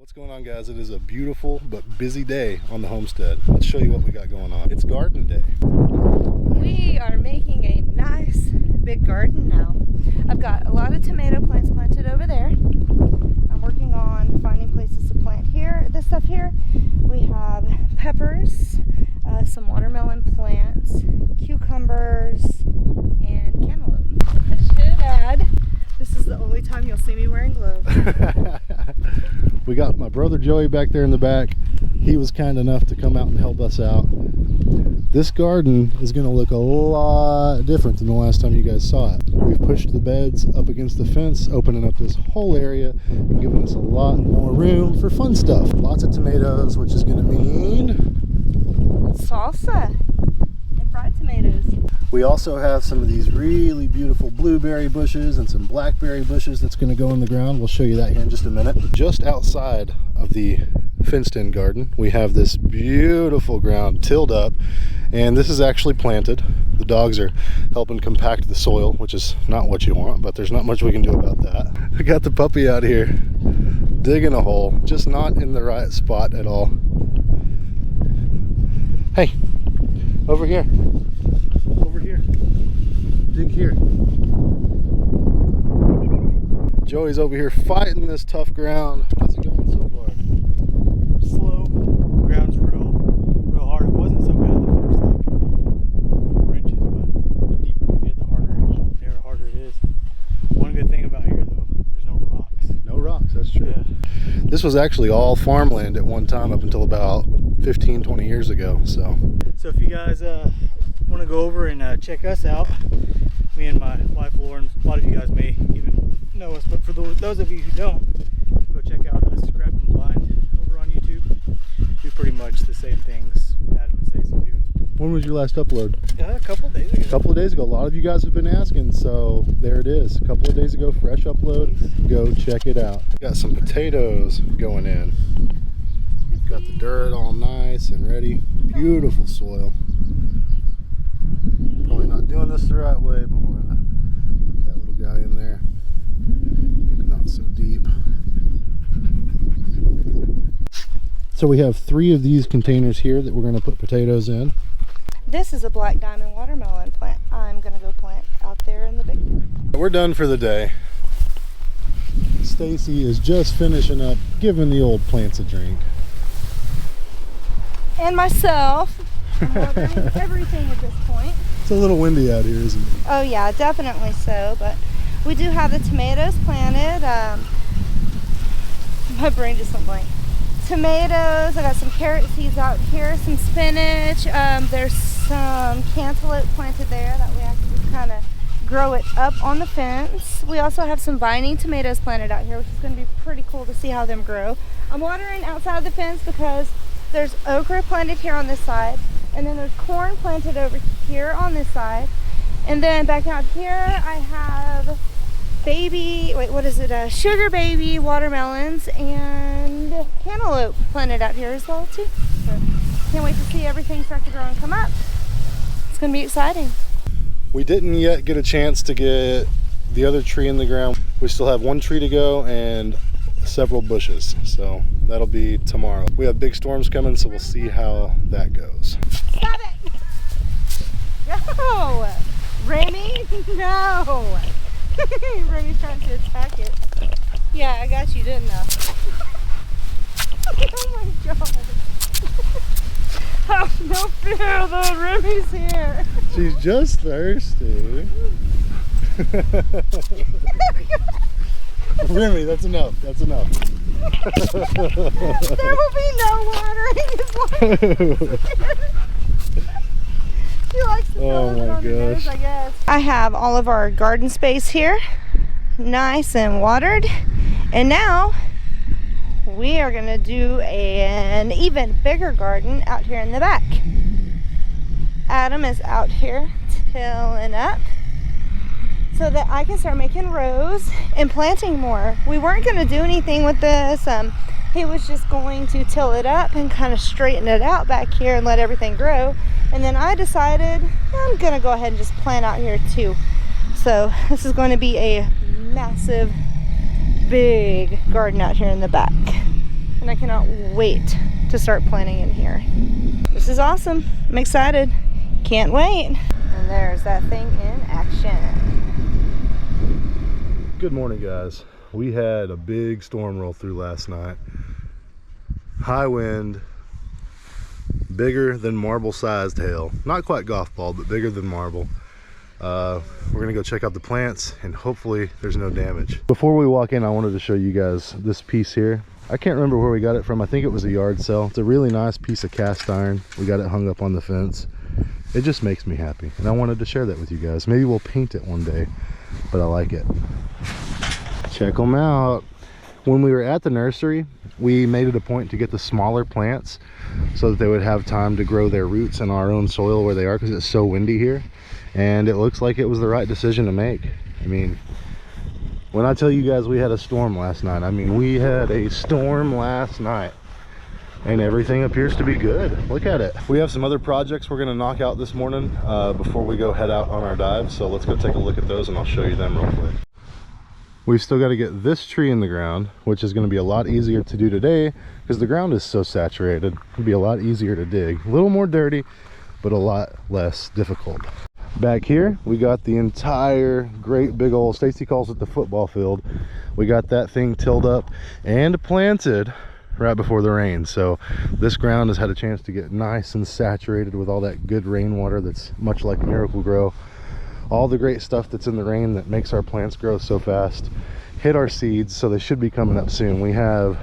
What's going on, guys? It is a beautiful but busy day on the homestead. Let's show you what we got going on. It's garden day. We are making a nice big garden now. I've got a lot of tomato plants planted over there. I'm working on finding places to plant here. This stuff here, we have peppers, some watermelon plants, cucumbers, and cantaloupe. I should add, this is the only time you'll see me wearing gloves. We got my brother Joey back there in the back. He was kind enough to come out and help us out. This garden is going to look a lot different than the last time you guys saw it. We've pushed the beds up against the fence, opening up this whole area and giving us a lot more room for fun stuff. Lots of tomatoes, which is going to mean salsa and fried tomatoes. We also have some of these really beautiful blueberry bushes and some blackberry bushes that's going to go in the ground. We'll show you that here in just a minute. Just outside of the fenced-in garden, we have this beautiful ground tilled up, and this is actually planted. The dogs are helping compact the soil, which is not what you want, but there's not much we can do about that. We got the puppy out here digging a hole, just not in the right spot at all. Hey, over here. Over here. Dig here. Joey's over here fighting this tough ground. How's it going so far? Slow. Ground's real hard. It wasn't so bad the first like 4 inches, but the deeper you get, the harder it is. One good thing about here though, there's no rocks. No rocks, that's true. Yeah. This was actually all farmland at one time up until about 15-20 years ago. So if you guys want to go over and check us out, me and my wife Lauren, a lot of you guys may even know us, but for those of you who don't, go check out Scrapping Blind over on YouTube. Do pretty much the same things Adam and Stacey do. when was your last upload? A couple days ago. A couple of days ago. A lot of you guys have been asking, so there it is. A couple of days ago, fresh upload. Go check it out. Got some potatoes going in. Got the dirt all nice and ready. Beautiful soil. Probably not doing this the right way, but we're gonna put that little guy in there. Maybe not so deep. So we have 3 of these containers here that we're going to put potatoes in. This is a black diamond watermelon plant. I'm gonna go plant out there in the big one. We're done for the day. Stacy is just finishing up giving the old plants a drink. And myself. I'm watering everything at this point. It's a little windy out here, isn't it? Oh yeah, definitely so, but we do have the tomatoes planted. My brain just went blank. Tomatoes, I got some carrot seeds out here, some spinach, there's some cantaloupe planted there that we have to just kind of grow it up on the fence. We also have some vining tomatoes planted out here, which is going to be pretty cool to see how them grow. I'm watering outside of the fence because there's okra planted here on this side, and then there's corn planted over here on this side, and then back out here I have sugar baby watermelons and cantaloupe planted out here as well too. So can't wait to see everything start to grow and come up. It's gonna be exciting. We didn't yet get a chance to get the other tree in the ground. We still have 1 tree to go and several bushes, so that'll be tomorrow. We have big storms coming, so we'll see how that goes. Stop it! No! Remy, no! Remy's trying to attack it. Yeah, I got you, didn't I? Oh my god. Oh, no fear, though. Remy's here. She's just thirsty. Remy, that's enough. That's enough. There will be no watering. She likes to throw it on her nose, I guess. I have all of our garden space here, nice and watered, and now we are gonna do an even bigger garden out here in the back. Adam is out here tilling up so that I can start making rows and planting more. We weren't gonna do anything with this. He was just going to till it up and kind of straighten it out back here and let everything grow. And then I decided I'm gonna go ahead and just plant out here too. So this is going to be a massive, big garden out here in the back. cannot wait to start planting in here. This is awesome. I'm excited. Can't wait. And there's that thing in action. Good morning, guys. We had a big storm roll through last night. High wind, bigger than marble sized hail. Not quite golf ball, but bigger than marble. We're gonna go check out the plants and hopefully there's no damage. Before we walk in, I wanted to show you guys this piece here. I can't remember where we got it from. I think it was a yard sale. It's a really nice piece of cast iron. We got it hung up on the fence. It just makes me happy, and I wanted to share that with you guys. Maybe we'll paint it one day, but I like it. Check them out. When we were at the nursery, we made it a point to get the smaller plants so that they would have time to grow their roots in our own soil where they are, because it's so windy here. And it looks like it was the right decision to make. I mean, when I tell you guys we had a storm last night, I mean we had a storm last night. And everything appears to be good. Look at it. We have some other projects we're gonna knock out this morning before we go head out on our dive. So let's go take a look at those and I'll show you them real quick. We've still got to get this tree in the ground, which is going to be a lot easier to do today because the ground is so saturated. It'll be a lot easier to dig. A little more dirty, but a lot less difficult. Back here, we got the entire great big old, Stacy calls it the football field. We got that thing tilled up and planted right before the rain. So this ground has had a chance to get nice and saturated with all that good rainwater that's much like Miracle-Gro. All the great stuff that's in the rain that makes our plants grow so fast hit our seeds, so they should be coming up soon. We have,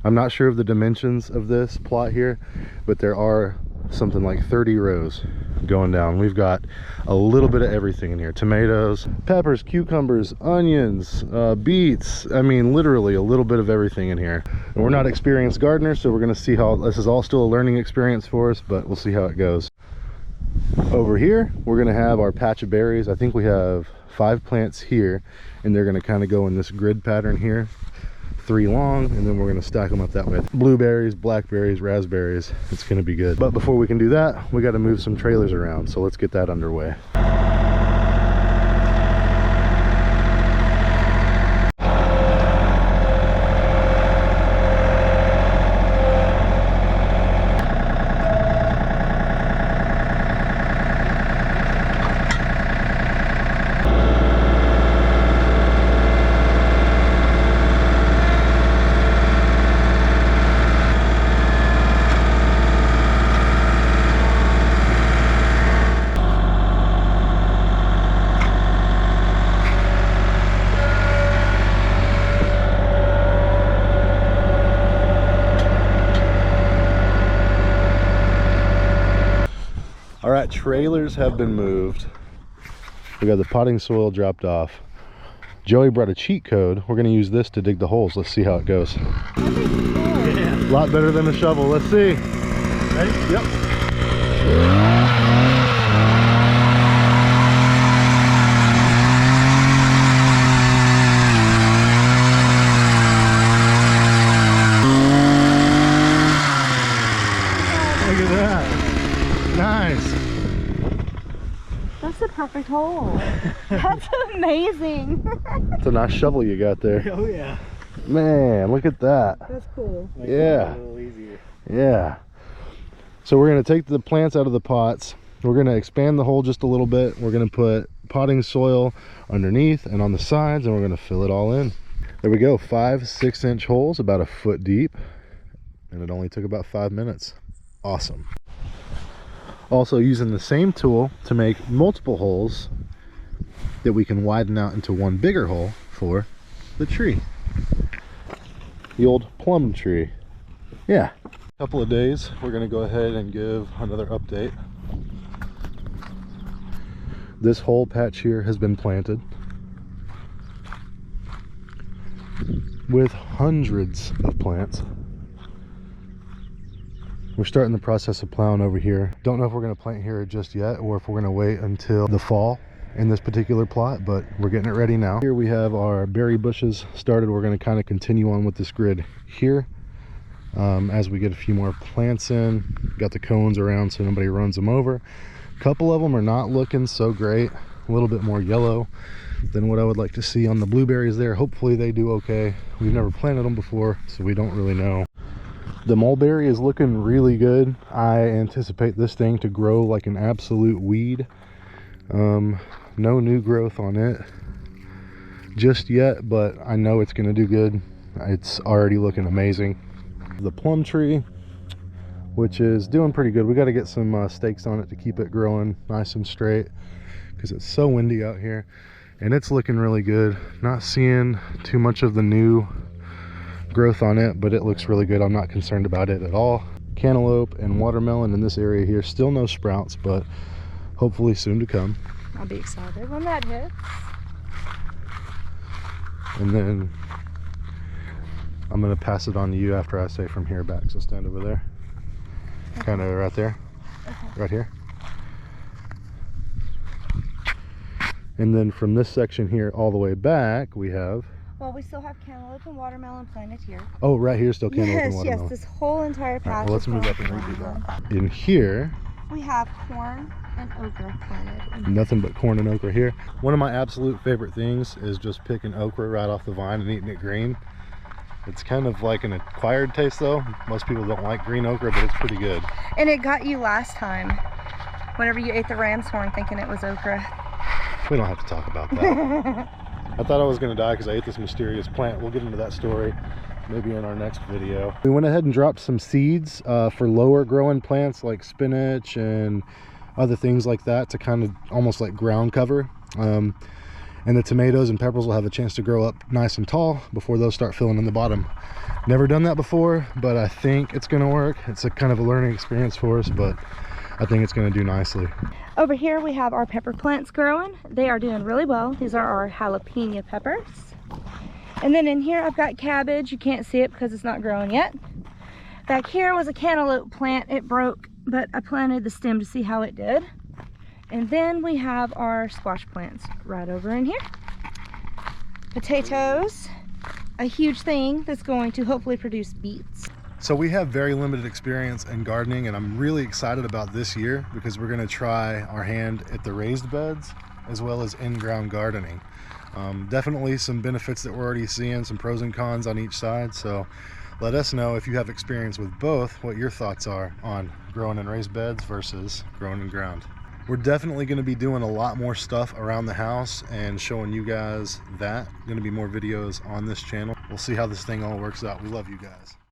I'm not sure of the dimensions of this plot here, but there are something like 30 rows going down. We've got a little bit of everything in here: tomatoes, peppers, cucumbers, onions, beets. I mean, literally a little bit of everything in here. And we're not experienced gardeners, so we're going to see how this is all still a learning experience for us, but we'll see how it goes. Over here, we're going to have our patch of berries. I think we have 5 plants here, and they're going to kind of go in this grid pattern here, 3 long, and then we're going to stack them up that way. Blueberries, blackberries, raspberries. It's going to be good. But before we can do that, we got to move some trailers around, so let's get that underway. All right, trailers have been moved. We got the potting soil dropped off. Joey brought a cheat code. We're gonna use this to dig the holes. Let's see how it goes. Yeah. A lot better than a shovel. Let's see. Ready? Yep. Look at that. Nice. That's the perfect hole. That's amazing. It's a nice shovel you got there. Oh yeah. Man, look at that. That's cool. Makes Yeah. it a little easier. Yeah. So we're going to take the plants out of the pots. We're going to expand the hole just a little bit. We're going to put potting soil underneath and on the sides, and we're going to fill it all in. There we go. 5 6-inch holes, about a foot deep. And it only took about 5 minutes. Awesome. Also using the same tool to make multiple holes that we can widen out into one bigger hole for the tree. The old plum tree. Yeah. Couple of days, we're going to go ahead and give another update. This whole patch here has been planted with hundreds of plants. We're starting the process of plowing over here. Don't know if we're going to plant here just yet or if we're going to wait until the fall in this particular plot, but we're getting it ready now. Here we have our berry bushes started. We're going to kind of continue on with this grid here as we get a few more plants in. Got the cones around so nobody runs them over. A couple of them are not looking so great, a little bit more yellow. than what I would like to see on the blueberries there. Hopefully they do okay. We've never planted them before, so we don't really know. The mulberry is looking really good. I anticipate this thing to grow like an absolute weed. No new growth on it just yet, but I know it's gonna do good. It's already looking amazing. The plum tree, which is doing pretty good. We got to get some stakes on it to keep it growing nice and straight because it's so windy out here, and it's looking really good. Not seeing too much of the new growth on it, but it looks really good. I'm not concerned about it at all. Cantaloupe and watermelon in this area here, still no sprouts, but hopefully soon to come. I'll be excited when that hits. And then I'm gonna pass it on to you after I say from here back. So stand over there, kind of right there, right here. And then from this section here all the way back, we have. Well, we still have cantaloupe and watermelon planted here. Oh, right here, still cantaloupe and Yes, watermelon. this whole entire patch. All right, well, let's is move full up of and redo watermelon. that. In here, We have corn and okra planted. nothing but corn and okra here. One of my absolute favorite things is just picking okra right off the vine and eating it green. It's kind of like an acquired taste though. Most people don't like green okra, but it's pretty good. And it got you last time, whenever you ate the ram's horn thinking it was okra. We don't have to talk about that. I thought I was gonna die because I ate this mysterious plant. We'll get into that story maybe in our next video. We went ahead and dropped some seeds for lower growing plants like spinach and other things like that to kind of almost like ground cover. And the tomatoes and peppers will have a chance to grow up nice and tall before those start filling in the bottom. Never done that before, but I think it's gonna work. It's a kind of a learning experience for us, but I think it's gonna do nicely. Over here we have our pepper plants growing. They are doing really well. These are our jalapeno peppers. And then in here I've got cabbage. You can't see it because it's not growing yet. Back here was a cantaloupe plant. It broke, but I planted the stem to see how it did. And then we have our squash plants right over in here. Potatoes, a huge thing that's going to hopefully produce beets. So we have very limited experience in gardening, and I'm really excited about this year because we're gonna try our hand at the raised beds as well as in-ground gardening. Definitely some benefits that we're already seeing, some pros and cons on each side. So let us know if you have experience with both, what your thoughts are on growing in raised beds versus growing in ground. We're definitely going to be doing a lot more stuff around the house and showing you guys that. Going to be more videos on this channel. We'll see how this thing all works out. We love you guys.